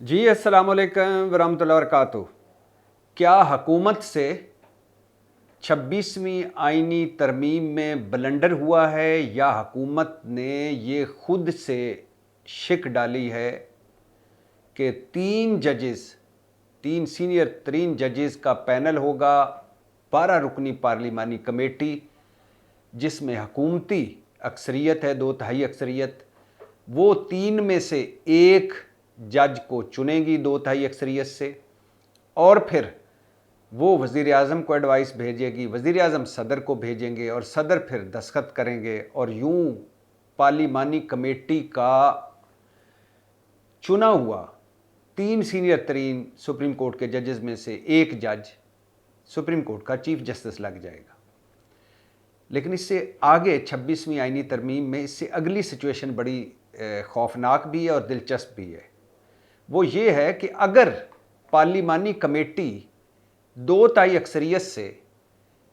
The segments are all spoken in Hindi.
जी अस्सलाम वालेकुम वरहमतुल्लाहि वबरकातुहू। क्या हुकूमत से 26वीं आइनी तरमीम में ब्लंडर हुआ है या हुकूमत ने ये खुद से शिक डाली है कि तीन सीनियर तरीन जजेस का पैनल होगा, 12 रुकनी पार्लिमानी कमेटी जिसमें हुकूमती अक्सरियत है, 2/3 अक्सरियत, वो तीन में से एक जज को चुनेगी 2/3 अक्सरियत से, और फिर वो वज़ीर आज़म को एडवाइस भेजेगी, वज़ीर आज़म सदर को भेजेंगे और सदर फिर दस्तखत करेंगे और यूं पार्लिमानी कमेटी का चुना हुआ तीन सीनियर तरीन सुप्रीम कोर्ट के जजेस में से एक जज सुप्रीम कोर्ट का चीफ जस्टिस लग जाएगा। लेकिन इससे आगे 26वीं आइनी तरमीम में इससे अगली सिचुएशन बड़ी खौफनाक भी है और दिलचस्प भी है। वो ये है कि अगर पार्लिमानी कमेटी 2/3 अक्सरियत से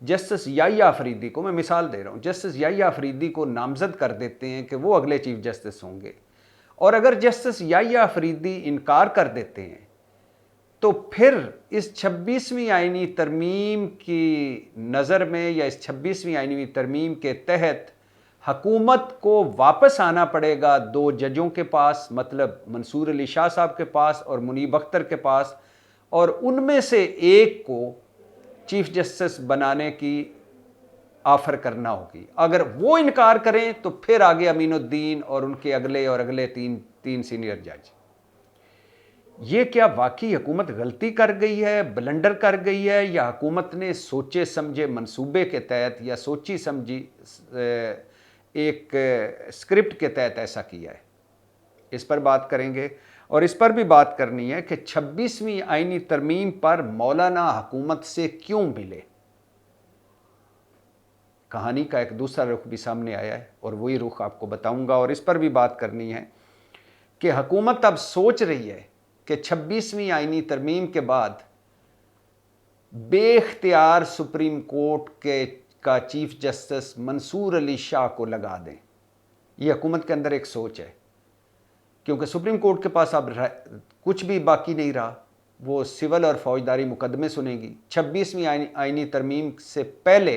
जस्टिस याहिया अफरीदी को, मैं मिसाल दे रहा हूँ, जस्टिस याहिया अफरीदी को नामजद कर देते हैं कि वो अगले चीफ जस्टिस होंगे, और अगर जस्टिस याहिया अफरीदी इनकार कर देते हैं तो फिर इस 26वीं आइनी तरमीम की नज़र में या इस 26वीं आइनी तरमीम के तहत हुकूमत को वापस आना पड़ेगा दो जजों के पास, मतलब मंसूर अली शाह साहब के पास और मुनीब अख्तर के पास, और उनमें से एक को चीफ जस्टिस बनाने की ऑफर करना होगी। अगर वो इनकार करें तो फिर आगे अमीनुद्दीन और उनके अगले तीन सीनियर जज। ये क्या वाकई हुकूमत गलती कर गई है, ब्लंडर कर गई है, या हुकूमत ने सोचे समझे मंसूबे के तहत या सोची समझी एक स्क्रिप्ट के तहत ऐसा किया है? इस पर बात करेंगे। और इस पर भी बात करनी है कि 26वीं आइनी तरमीम पर मौलाना हुकूमत से क्यों मिले। कहानी का एक दूसरा रुख भी सामने आया है और वही रुख आपको बताऊंगा। और इस पर भी बात करनी है कि हुकूमत अब सोच रही है कि 26वीं आइनी तरमीम के बाद बेख्तियार सुप्रीम कोर्ट का चीफ जस्टिस मंसूर अली शाह को लगा दें। यह हुकूमत के अंदर एक सोच है, क्योंकि सुप्रीम कोर्ट के पास अब कुछ भी बाकी नहीं रहा। वो सिविल और फौजदारी मुकदमे सुनेगी। 26वीं आइनी तरमीम से पहले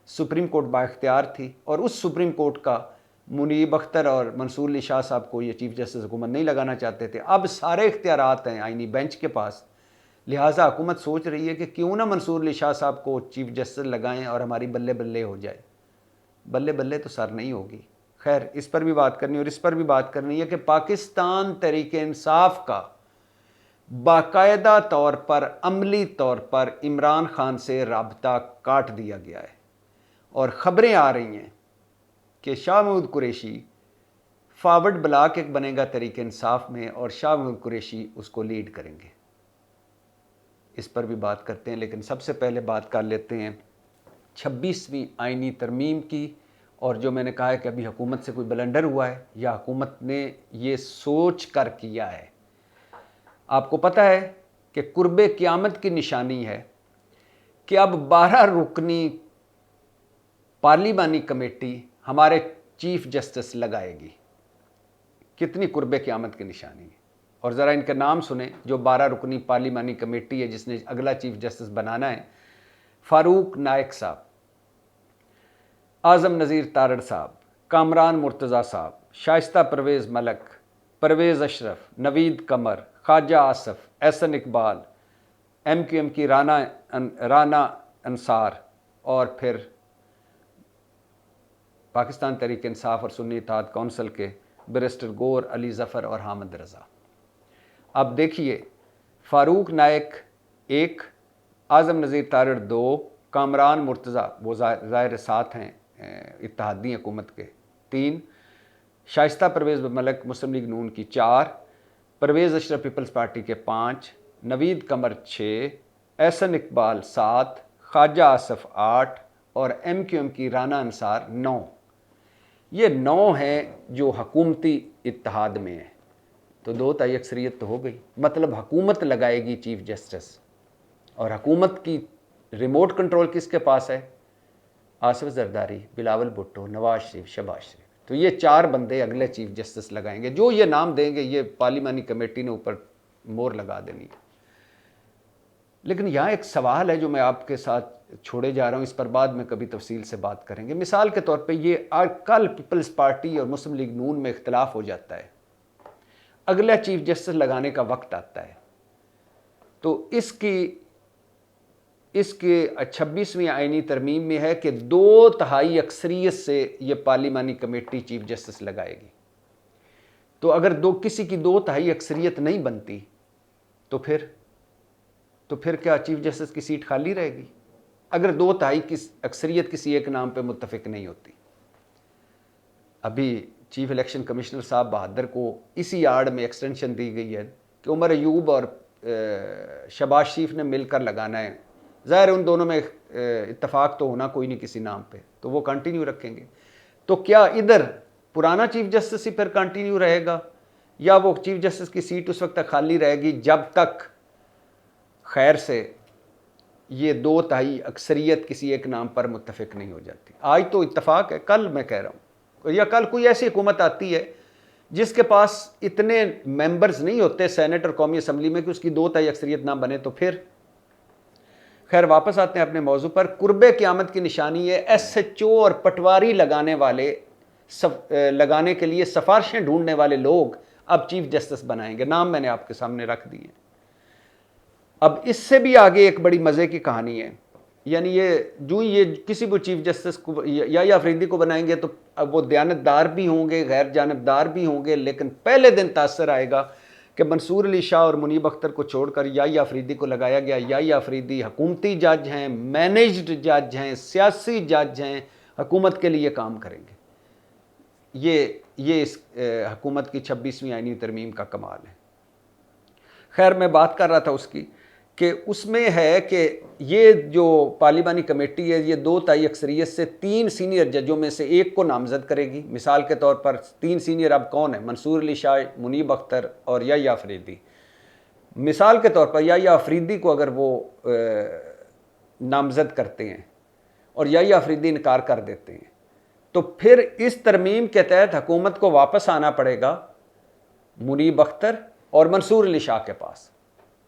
सुप्रीम कोर्ट बाख्तियार थी और उस सुप्रीम कोर्ट का मुनीब अख्तर और मंसूर अली शाह साहब को ये चीफ जस्टिस हुकूमत नहीं लगाना चाहते थे। अब सारे इख्तियारात हैं आइनी बेंच के पास, लिहाजा हुकूमत सोच रही है कि क्यों ना मंसूर अली शाह साहब को चीफ जस्टिस लगाएं और हमारी बल्ले बल्ले हो जाए। बल्ले बल्ले तो सर नहीं होगी। खैर, इस पर भी बात करनी, और इस पर भी बात करनी है कि पाकिस्तान तहरीक इंसाफ का बाकायदा तौर पर, अमली तौर पर इमरान खान से राब्ता काट दिया गया है और ख़बरें आ रही हैं कि शाह महमूद कुरैशी फॉरवर्ड ब्लॉक एक बनेगा तहरीक इंसाफ में और शाह महमूद कुरैशी उसको लीड करेंगे। इस पर भी बात करते हैं, लेकिन सबसे पहले बात कर लेते हैं 26वीं आइनी तरमीम की। और जो मैंने कहा है कि अभी हुकूमत से कोई ब्लंडर हुआ है या हुकूमत ने ये सोच कर किया है। आपको पता है कि कुर्बे क़यामत की निशानी है कि अब 12 रुकनी पार्लिमानी कमेटी हमारे चीफ जस्टिस लगाएगी। कितनी कुर्बे क़यामत की निशानी है। और ज़रा इनके नाम सुने, जो 12 रुकनी पार्लिमानी कमेटी है जिसने अगला चीफ जस्टिस बनाना है। फ़ारूक नायक साहब, आज़म नज़ीर तारड़ साहब, कामरान मुर्तज़ा साहब, शाइस्ता परवेज़ मलक, परवेज़ अशरफ, नवीद कमर, ख्वाजा आसफ़, एहसन इकबाल, MQM की राना अंसार, और फिर पाकिस्तान तहरीक इंसाफ और सुन्नी इत्तेहाद कौंसिल के बैरिस्टर गौर अली ज़फ़र और हामिद रज़ा। अब देखिए, फ़ारूक नायक 1, आज़म नज़ीर तारड़ 2, कामरान मुर्तज़ा वो ज़ाहिर साथ हैं इत्तेहादी हुकूमत के 3, शाइस्ता परवेज़ मलक मुस्लिम लीग नून की 4, परवेज़ अशरफ पीपल्स पार्टी के 5, नवीद कमर 6, एहसन इकबाल 7, ख्वाजा आसफ़ 8 और MQM की राना अंसार 9। ये 9 हैं जो हुकूमती इत्तेहाद में है। तो 2/3 अक्सरियत तो हो गई, मतलब हुकूमत लगाएगी चीफ जस्टिस। और हुकूमत की रिमोट कंट्रोल किसके पास है? आसिफ जरदारी, बिलावल भुट्टो, नवाज शरीफ, शहबाज शरीफ। तो ये 4 बंदे अगले चीफ जस्टिस लगाएंगे। जो ये नाम देंगे ये पार्लिमानी कमेटी ने ऊपर मोहर लगा देनी है। लेकिन यहाँ एक सवाल है जो मैं आपके साथ छोड़े जा रहा हूँ, इस पर बाद में कभी तफसील से बात करेंगे। मिसाल के तौर पे ये कल पीपल्स पार्टी और मुस्लिम लीग नून में इख्तलाफ हो जाता है, अगला चीफ जस्टिस लगाने का वक्त आता है, तो इसके 26वीं आईनी तरमीम में है कि 2/3 अक्सरियत से ये पार्लिमानी कमेटी चीफ जस्टिस लगाएगी। तो अगर किसी की 2/3 अक्सरियत नहीं बनती तो फिर क्या चीफ जस्टिस की सीट खाली रहेगी, अगर 2/3 की अक्सरियत किसी एक नाम पे मुत्तफिक नहीं होती। अभी चीफ इलेक्शन कमिश्नर साहब बहादुर को इसी आड़ में एक्सटेंशन दी गई है कि उमर अयूब और शहबाज शरीफ ने मिलकर लगाना है। ज़ाहिर उन दोनों में इत्तफाक तो होना कोई नहीं किसी नाम पे, तो वो कंटिन्यू रखेंगे। तो क्या इधर पुराना चीफ जस्टिस ही फिर कंटिन्यू रहेगा, या वो चीफ जस्टिस की सीट उस वक्त तक खाली रहेगी जब तक खैर से ये 2/3 अक्सरियत किसी एक नाम पर मुत्तफिक नहीं हो जाती। आज तो इत्तफाक है, कल मैं कह रहा हूँ, या कल कोई ऐसी हुकूमत आती है जिसके पास इतने मेंबर्स नहीं होते सेनेट और कौमी असम्बली में कि उसकी 2/3 अक्सरियत ना बने, तो फिर खैर वापस आते हैं अपने मौजू पर। कुर्बे क़यामत की निशानी है SHO और पटवारी लगाने के लिए सिफारिशें ढूंढने वाले लोग अब चीफ जस्टिस बनाएंगे। नाम मैंने आपके सामने रख दिए। अब इससे भी आगे एक बड़ी मज़े की कहानी है, यानी ये किसी भी चीफ जस्टिस को या अफरीदी को बनाएंगे तो अब वो दयानतदार भी होंगे, गैर जानबदार भी होंगे, लेकिन पहले दिन तासर आएगा कि मंसूर अली शाह और मुनीब अख्तर को छोड़कर या अफरीदी को लगाया गया। या अफरीदी हुकूमती जज हैं, मैनेज्ड जज हैं, सियासी जज हैं, हुकूमत के लिए काम करेंगे। ये इस हुकूमत की 26वीं आईनी तरमीम का कमाल है। खैर मैं बात कर रहा था उसकी कि उसमें है कि ये जो पार्लिमानी कमेटी है ये 2/3 अक्सरियत से 3 सीनियर जजों में से एक को नामजद करेगी। मिसाल के तौर पर 3 सीनियर अब कौन है? मंसूर अली शाह, मुनीब अख्तर और या अफरीदी। मिसाल के तौर पर या अफरीदी को अगर वो नामजद करते हैं और या अफरीदी इनकार कर देते हैं, तो फिर इस तरमीम के तहत हुकूमत को वापस आना पड़ेगा मुनीब अख्तर और मंसूर अली शाह के पास,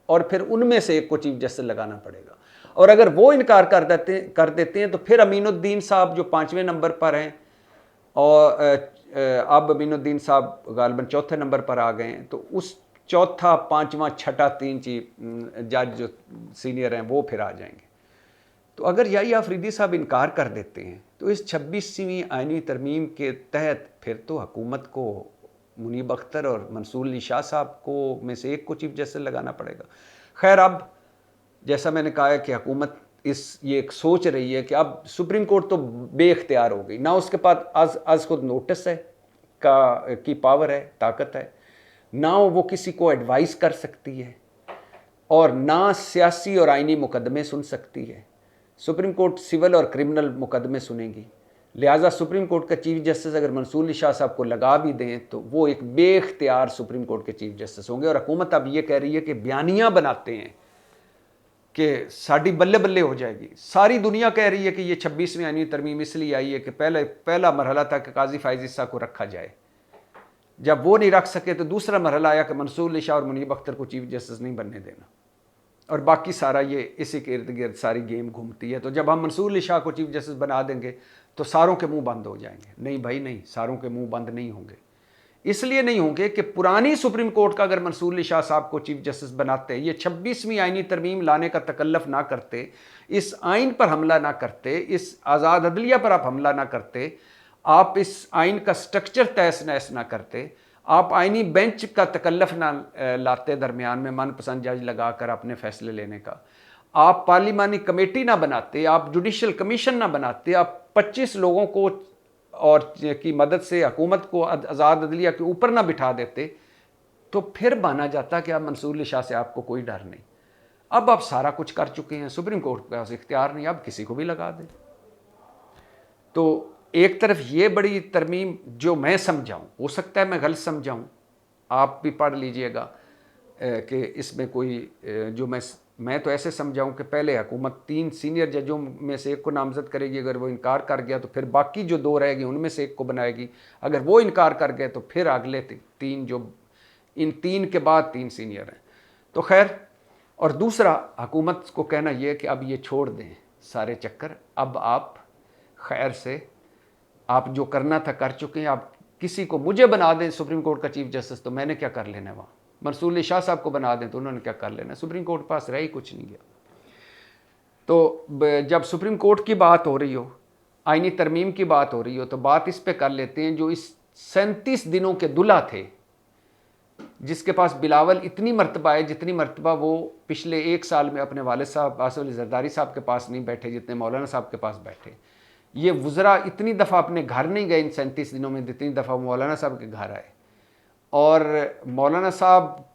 और फिर उनमें से एक को चीफ जस्टिस लगाना पड़ेगा। और अगर वो इनकार कर देते हैं तो फिर अमीनुद्दीन साहब जो 5वें नंबर पर हैं, और अब अमीनुद्दीन साहब गालिबन 4थे नंबर पर आ गए हैं, तो उस 4था, 5वां, 6ठा 3 चीफ जज जो सीनियर हैं वो फिर आ जाएंगे। तो अगर या अफरीदी साहब इनकार कर देते हैं तो इस 26वीं आईनी तरमीम के तहत फिर तो हुकूमत को मुनीब अख्तर और मंसूर अली शाह साहब को में से एक को चीफ जस्टिस लगाना पड़ेगा। खैर अब जैसा मैंने कहा है कि हुकूमत ये एक सोच रही है कि अब सुप्रीम कोर्ट तो बेइख्तियार हो गई ना, उसके पास आज खुद नोटिस है की पावर है, ताकत है, ना वो किसी को एडवाइस कर सकती है और ना सियासी और आइनी मुकदमे सुन सकती है। सुप्रीम कोर्ट सिविल और क्रिमिनल मुकदमे सुनेगी, लिहाजा सुप्रीम कोर्ट का चीफ जस्टिस अगर मंसूर अली शाह साहब को लगा भी दें तो वो एक बेख्तियार सुप्रीम कोर्ट के चीफ जस्टिस होंगे। और हुकूमत अब ये कह रही है कि बयानियाँ बनाते हैं कि साड़ी बल्ले बल्ले हो जाएगी। सारी दुनिया कह रही है कि ये 26वीं आईनी तरमीम इसलिए आई है कि पहला मरहला था कि काजी फायज़ ईसा को रखा जाए, जब वो नहीं रख सके तो दूसरा मरहला आया कि मंसूर अली शाह और मुनीब अख्तर को चीफ जस्टिस नहीं बनने देना, और बाकी सारा ये इसी के इर्द गिर्द सारी गेम घूमती है। तो जब हम मंसूर अली शाह को चीफ जस्टिस बना देंगे तो सारों के मुंह बंद हो जाएंगे। नहीं भाई नहीं, सारों के मुंह बंद नहीं होंगे। इसलिए नहीं होंगे कि पुरानी सुप्रीम कोर्ट का अगर मंसूर अली शाह साहब को चीफ जस्टिस बनाते, ये 26वीं आईनी तरमीम लाने का तकल्लफ ना करते, इस आइन पर हमला ना करते, इस आज़ाद अदलिया पर आप हमला ना करते, आप इस आइन का स्ट्रक्चर तहस नहस ना करते, आप आइनी बेंच का तकल्लफ ना लाते दरमियान में मनपसंद जज लगा कर अपने फैसले लेने का, आप पार्लिमानी कमेटी ना बनाते, आप जुडिशल कमीशन ना बनाते, आप 25 लोगों को और की मदद से हुकूमत को आज़ाद अदलिया के ऊपर ना बिठा देते, तो फिर माना जाता कि अब मंसूर अली शाह से आपको कोई डर नहीं। अब आप सारा कुछ कर चुके हैं, सुप्रीम कोर्ट के पास इख्तियार नहीं, अब किसी को भी लगा दें। तो एक तरफ ये बड़ी तरमीम जो मैं समझाऊँ, हो सकता है मैं गलत समझाऊँ, आप भी पढ़ लीजिएगा कि इसमें कोई जो मैं तो ऐसे समझाऊँ कि पहले हुकूमत 3 सीनियर जजों में से एक को नामजद करेगी, अगर वो इनकार कर गया तो फिर बाकी जो 2 रहेगी उनमें से एक को बनाएगी, अगर वो इनकार कर गए तो फिर अगले 3 जो इन 3 के बाद 3 सीनियर हैं। तो खैर, और दूसरा हुकूमत को कहना यह कि अब ये छोड़ दें सारे चक्कर, अब आप खैर से आप जो करना था कर चुके हैं, आप किसी को मुझे बना दें सुप्रीम कोर्ट का चीफ जस्टिस, तो मैंने क्या कर लेना है वहाँ। मंसूर अली शाह साहब को बना दें तो उन्होंने क्या कर लेना है, सुप्रीम कोर्ट के पास रह ही कुछ नहीं गया। तो जब सुप्रीम कोर्ट की बात हो रही हो, आईनी तरमीम की बात हो रही हो, तो बात इस पे कर लेते हैं जो इस 37 दिनों के दुल्हा थे, जिसके पास बिलावल इतनी मर्तबा है जितनी मर्तबा वो पिछले 1 साल में अपने वालिद साहब आसिफ अली जरदारी साहब के पास नहीं बैठे जितने मौलाना साहब के पास बैठे। ये वज़रा इतनी दफ़ा अपने घर नहीं गए इन 37 दिनों में जितनी दफ़ा मौलाना साहब के घर आए। और मौलाना साहब,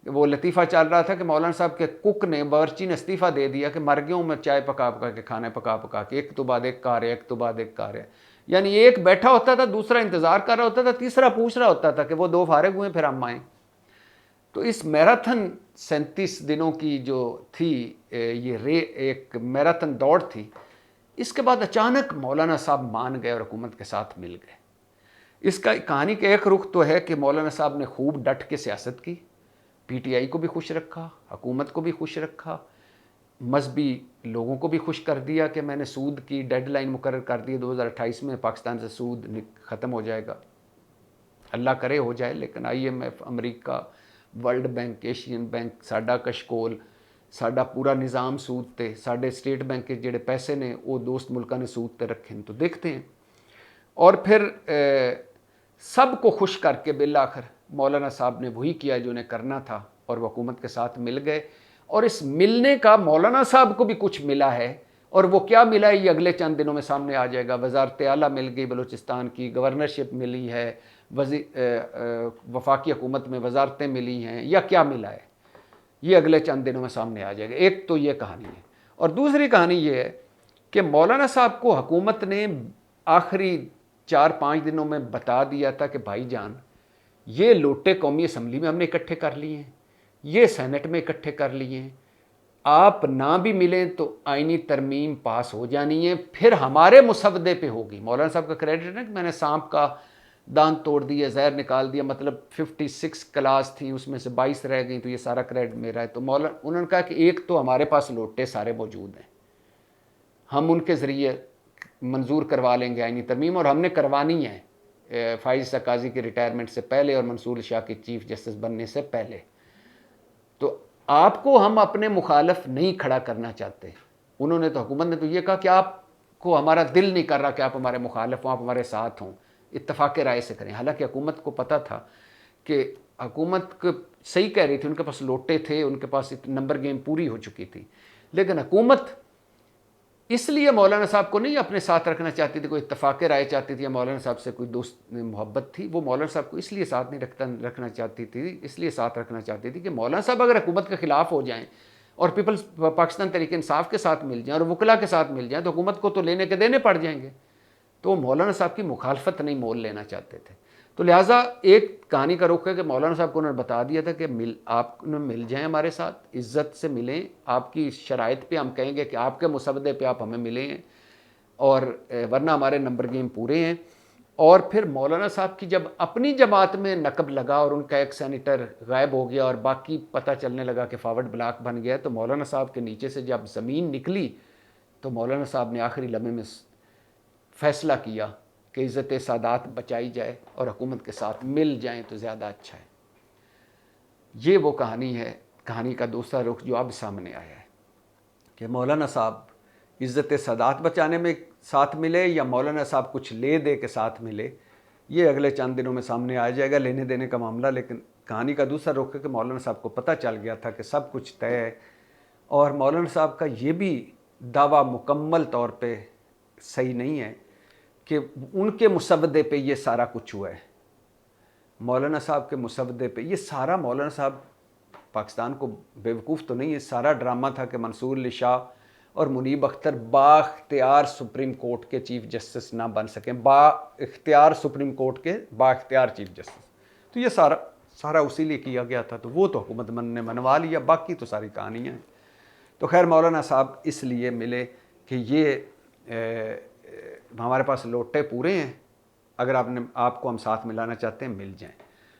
वो लतीफ़ा चल रहा था कि मौलाना साहब के कुक ने, बावर्ची ने इस्तीफ़ा दे दिया कि मर गया हूँ मैं चाय पका पका के, खाना पका पका के, एक तो बाद एक कार्य, एक तो बाद एक कार्य। यानी एक बैठा होता था, दूसरा इंतज़ार कर रहा होता था, तीसरा पूछ रहा होता था कि वो 2 फारिग हुए फिर हम आएँ। तो इस मैराथन 37 दिनों की जो थी, ये एक मैराथन दौड़ थी, इसके बाद अचानक मौलाना साहब मान गए और हुकूमत के साथ मिल गए। इसका कहानी का एक रुख तो है कि मौलाना साहब ने खूब डट के सियासत की, पीटीआई को भी खुश रखा, हुकूमत को भी खुश रखा, मजहबी लोगों को भी खुश कर दिया कि मैंने सूद की डेडलाइन मुकर्रर कर दी, 2028 में पाकिस्तान से सूद ख़त्म हो जाएगा, अल्लाह करे हो जाए। लेकिन IMF, America, world bank, Asian bank, साडा कशकोल, साडा पूरा निज़ाम सूद ते, साडे स्टेट बैंक के जेड़े पैसे ने वो दोस्त मुल्कां ने सूद ते रखे हैं। तो देखते हैं। और फिर सबको खुश करके बिल आखिर मौलाना साहब ने वही किया जो उन्हें करना था और वह हुकूमत के साथ मिल गए। और इस मिलने का मौलाना साहब को भी कुछ मिला है, और वो क्या मिला है ये अगले चंद दिनों में सामने आ जाएगा। वजारत आला मिल गई बलूचिस्तान की, गवर्नरशिप मिली है, वफाकी हुकूमत में वजारतें मिली हैं, या क्या मिला है ये अगले चंद दिनों में सामने आ जाएगा। एक तो ये कहानी है। और दूसरी कहानी ये है कि मौलाना साहब को हुकूमत ने आखिरी 4-5 दिनों में बता दिया था कि भाईजान ये लोटे कौमी असम्बली में हमने इकट्ठे कर लिए हैं, ये सेनेट में इकट्ठे कर लिए हैं, आप ना भी मिलें तो आईनी तरमीम पास हो जानी है, फिर हमारे मुसवदे पे होगी। मौलाना साहब का क्रेडिट है कि मैंने सांप का दांत तोड़ दिया, जहर निकाल दिया, मतलब 56 क्लास थी उसमें से 22 रह गई, तो ये सारा क्रेडिट मेरा है। तो मौलाना उन्होंने कहा कि एक तो हमारे पास लोटे सारे मौजूद हैं, हम उनके ज़रिए मंजूर करवा लेंगे आईनी तरमीम, और हमने करवानी है फाइज सकाजी की रिटायरमेंट से पहले और मंसूर शाह के चीफ जस्टिस बनने से पहले। तो आपको हम अपने मुखालफ नहीं खड़ा करना चाहते। उन्होंने तो, हुकूमत ने तो ये कहा कि आपको हमारा दिल नहीं कर रहा कि आप हमारे मुखालफ हों, आप हमारे साथ हों, इत्तफाक राय से करें। हालांकि हुकूमत को पता था कि हुकूमत को सही कह रही थी, उनके पास लोटे थे, उनके पास नंबर गेम पूरी हो चुकी थी। लेकिन हुकूमत इसलिए मौलाना साहब को नहीं अपने साथ रखना चाहती थी, कोई इत्तफाक राय चाहती थी या मौलाना साहब से कोई दोस्त मोहब्बत थी, वो मौलाना साहब को इसलिए साथ नहीं रखना चाहती थी, इसलिए साथ रखना चाहती थी कि मौलाना साहब अगर हुकूमत के ख़िलाफ़ हो जाएं और पीपल्स पाकिस्तान तहरीक इंसाफ के साथ मिल जाएं और वकला के साथ मिल जाएं, तो हुकूमत को तो लेने के देने पड़ जाएंगे। तो मौलाना साहब की मुखालफत नहीं मोल लेना चाहते थे। तो लिहाजा एक कहानी का रुख है कि मौलाना साहब को उन्होंने बता दिया था कि आप मिल जाएं हमारे साथ, इज़्ज़त से मिलें, आपकी शराइत पे हम कहेंगे कि आपके मुसवदे पे आप हमें मिलें, और वरना हमारे नंबर गेम पूरे हैं। और फिर मौलाना साहब की जब अपनी जमात में नकब लगा और उनका एक सेनेटर गायब हो गया और बाकी पता चलने लगा कि फॉरवर्ड ब्लॉक बन गया, तो मौलाना साहब के नीचे से जब ज़मीन निकली तो मौलाना साहब ने आखिरी लम्हे में फ़ैसला किया कि इज़्ज़त सादात बचाई जाए और हुकूमत के साथ मिल जाएं तो ज़्यादा अच्छा है। ये वो कहानी है। कहानी का दूसरा रुख जो अब सामने आया है कि मौलाना साहब इज़्ज़त सादात बचाने में साथ मिले या मौलाना साहब कुछ ले दे के साथ मिले, ये अगले चंद दिनों में सामने आ जाएगा, लेने देने का मामला। लेकिन कहानी का दूसरा रुख है कि मौलाना साहब को पता चल गया था कि सब कुछ तय है, और मौलाना साहब का ये भी दावा मुकम्मल तौर पे सही नहीं है कि उनके मुसवदे पे ये सारा कुछ हुआ है। मौलाना साहब के मुसवदे पे ये सारा, मौलाना साहब पाकिस्तान को बेवकूफ़ तो नहीं है, सारा ड्रामा था कि मंसूर अली शाह और मुनीब अख्तर बाख्तियार सुप्रीम कोर्ट के चीफ जस्टिस ना बन सकें, बाख्तियार सुप्रीम कोर्ट के बाख्तियार चीफ जस्टिस। तो ये सारा उसी लिए किया गया था। तो वो तो हुकूमत ने मनवा लिया, बाकी तो सारी कहानियाँ हैं। तो खैर मौलाना साहब इसलिए मिले कि ये हमारे पास लोटे पूरे हैं, अगर आपको हम साथ मिलाना चाहते हैं मिल जाएं।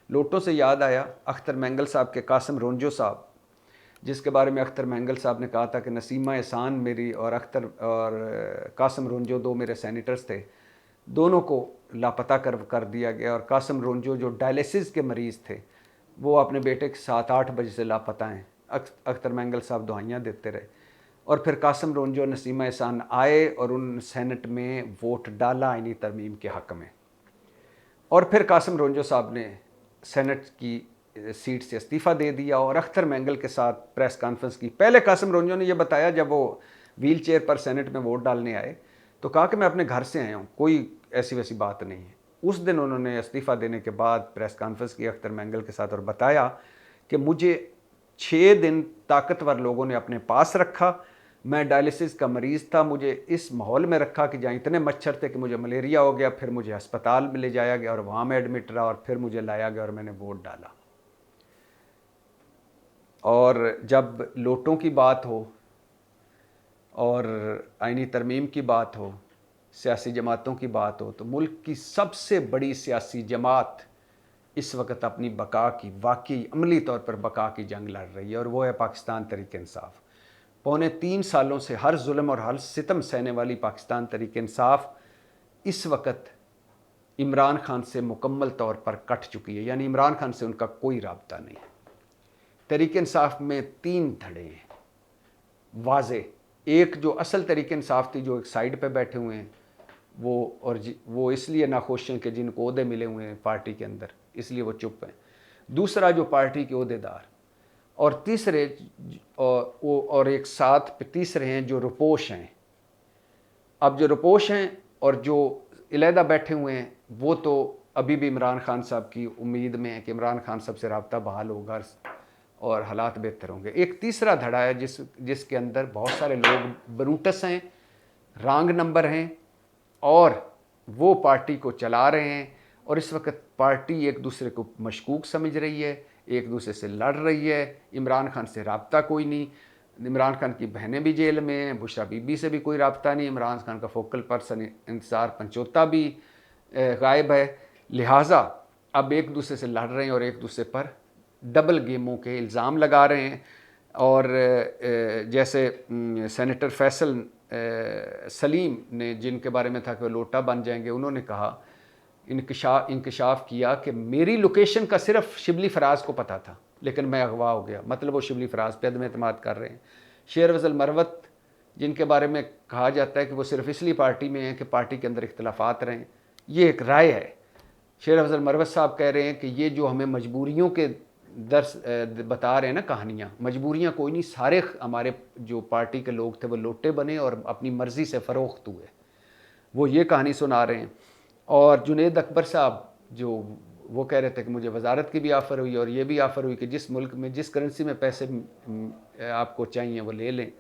लोटों से याद आया, अख्तर मैंगल साहब के कासिम रोंजो साहब जिसके बारे में अख्तर महंगल साहब ने कहा था कि नसीमा एहसान मेरी और अख्तर और कासिम रोंजो दो मेरे सेनेटर्स थे, दोनों को लापता कर दिया गया। और कासिम रोंजो जो डायलिसिस के मरीज़ थे वो अपने बेटे के 7-8 बजे से लापता हैं। अख्तर महंगल साहब दुआइयाँ देते रहे और फिर कासिम रोंजो नसीमा एहसान आए और उन सेनेट में वोट डाला आईनी तरमीम के हक़ में। और फिर कासिम रोंजो साहब ने सेनेट की सीट से इस्तीफ़ा दे दिया और अख्तर महंगल के साथ प्रेस कॉन्फ्रेंस की। पहले कासिम रोंजो ने यह बताया, जब वो व्हील चेयर पर सेनेट में वोट डालने आए तो कहा कि मैं अपने घर से आया हूँ, कोई ऐसी वैसी बात नहीं है। उस दिन उन्होंने इस्तीफ़ा देने के बाद प्रेस कॉन्फ्रेंस की अख्तर महंगल के साथ और बताया कि मुझे 6 दिन ताकतवर लोगों ने अपने पास रखा, मैं डायलिसिस का मरीज़ था, मुझे इस माहौल में रखा कि जहाँ इतने मच्छर थे कि मुझे मलेरिया हो गया, फिर मुझे अस्पताल में ले जाया गया और वहाँ मैं एडमिट रहा और फिर मुझे लाया गया और मैंने वोट डाला। और जब लोटों की बात हो और आईनी तरमीम की बात हो, सियासी जमातों की बात हो, तो मुल्क की सबसे बड़ी सियासी जमात इस वक्त अपनी बका की, वाकई अमली तौर पर बका की जंग लड़ रही है और वो है पाकिस्तान तहरीक इंसाफ। पौने 3 सालों से हर जुल्म और हर सितम सहने वाली पाकिस्तान तहरीक इंसाफ इस वक्त इमरान खान से मुकम्मल तौर पर कट चुकी है, यानी इमरान खान से उनका कोई राब्ता नहीं है। तहरीक इंसाफ में 3 धड़े हैं वाज़े। एक जो असल तहरीक इंसाफ थी, जो एक साइड पे बैठे हुए हैं वो इसलिए नाखुश हैं कि जिनको ओहदे मिले हुए हैं पार्टी के अंदर, इसलिए वो चुप हैं। दूसरा जो पार्टी के ओहदेदार, और तीसरे और एक साथ तीसरे हैं जो रुपोश हैं। अब जो रुपोश हैं और जो अलहदा बैठे हुए हैं वो तो अभी भी इमरान खान साहब की उम्मीद में है कि इमरान खान साहब से रब्ता बहाल होगा और हालात बेहतर होंगे। एक तीसरा धड़ा है जिसके अंदर बहुत सारे लोग बरूटस हैं, रॉन्ग नंबर हैं और वो पार्टी को चला रहे हैं और इस वक्त पार्टी एक दूसरे को मशकूक समझ रही है, एक दूसरे से लड़ रही है। इमरान खान से रब्ता कोई नहीं, इमरान खान की बहनें भी जेल में हैं, बुशरा बीबी से भी कोई रब्ता नहीं, इमरान खान का फोकल पर्सन इंतज़ार पंचोता भी गायब है। लिहाजा अब एक दूसरे से लड़ रहे हैं और एक दूसरे पर डबल गेमों के इल्ज़ाम लगा रहे हैं। और जैसे सेनेटर फैसल सलीम ने, जिनके बारे में था कि वो लोटा बन जाएंगे, उन्होंने कहा, इंकशाफ किया कि मेरी लोकेशन का सिर्फ शिबली फराज को पता था लेकिन मैं अगवा हो गया। मतलब वो शिबली फराज पे अदम एतमाद कर रहे हैं। शेर अफजल मरवत, जिनके बारे में कहा जाता है कि वो सिर्फ इसलिए पार्टी में हैं कि पार्टी के अंदर इख्तलाफात रहें, ये एक राय है। शेर अफजल मरवत साहब कह रहे हैं कि ये जो हमें मजबूरियों के दर्स बता रहे हैं ना, कहानियाँ, मजबूरियाँ कोई नहीं, सारे हमारे जो पार्टी के लोग थे वो लोटे बने और अपनी मर्ज़ी से फ़रोख्त हुए, वो ये कहानी सुना रहे हैं। और जुनेद अकबर साहब जो वो कह रहे थे कि मुझे वजारत की भी ऑफ़र हुई और ये भी ऑफ़र हुई कि जिस मुल्क में जिस करेंसी में पैसे आपको चाहिए वो ले लें।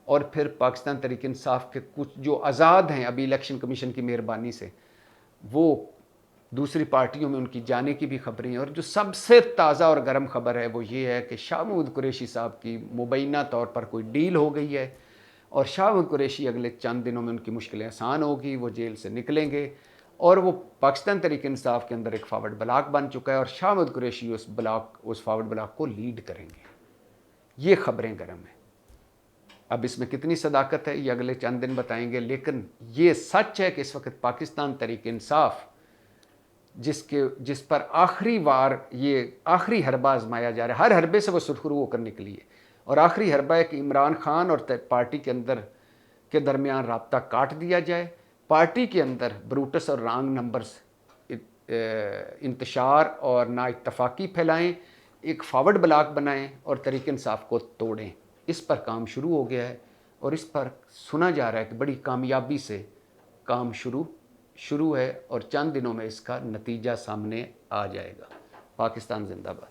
और फिर पाकिस्तान तहरीक इंसाफ के कुछ जो आज़ाद हैं अभी इलेक्शन कमीशन की मेहरबानी से, वो दूसरी पार्टियों में उनकी जाने की भी खबरें हैं। और जो सबसे ताज़ा और गर्म खबर है वो ये है कि शाह महमूद कुरैशी साहब की मुबैना तौर पर कोई डील हो गई है और शाह महमूद कुरैशी अगले चंद दिनों में उनकी मुश्किलें आसान होगी, वो जेल से निकलेंगे और वो पाकिस्तान तहरीक इंसाफ के अंदर एक फॉरवर्ड ब्लॉक बन चुका है और शाह महमूद कुरैशी उस फॉरवर्ड ब्लॉक को लीड करेंगे। ये खबरें गर्म हैं। अब इसमें कितनी सदाकत है ये अगले चंद दिन बताएंगे, लेकिन ये सच है कि इस वक्त पाकिस्तान तहरीक इंसाफ जिस पर आखिरी बार ये आखिरी हरबा आजमाया जा रहा है, हर हरबे से वो सुरखरू होकर निकली है और आखिरी हरबा है कि इमरान खान और पार्टी के अंदर के दरमियान राब्ता काट दिया जाए, पार्टी के अंदर ब्रूटस और रॉन्ग नंबर्स इंतशार और ना इत्तफाकी फैलाएं, एक फॉरवर्ड ब्लॉक बनाएं और तहरीक इंसाफ को तोड़ें। इस पर काम शुरू हो गया है और इस पर सुना जा रहा है कि बड़ी कामयाबी से काम शुरू है और चंद दिनों में इसका नतीजा सामने आ जाएगा। पाकिस्तान जिंदाबाद।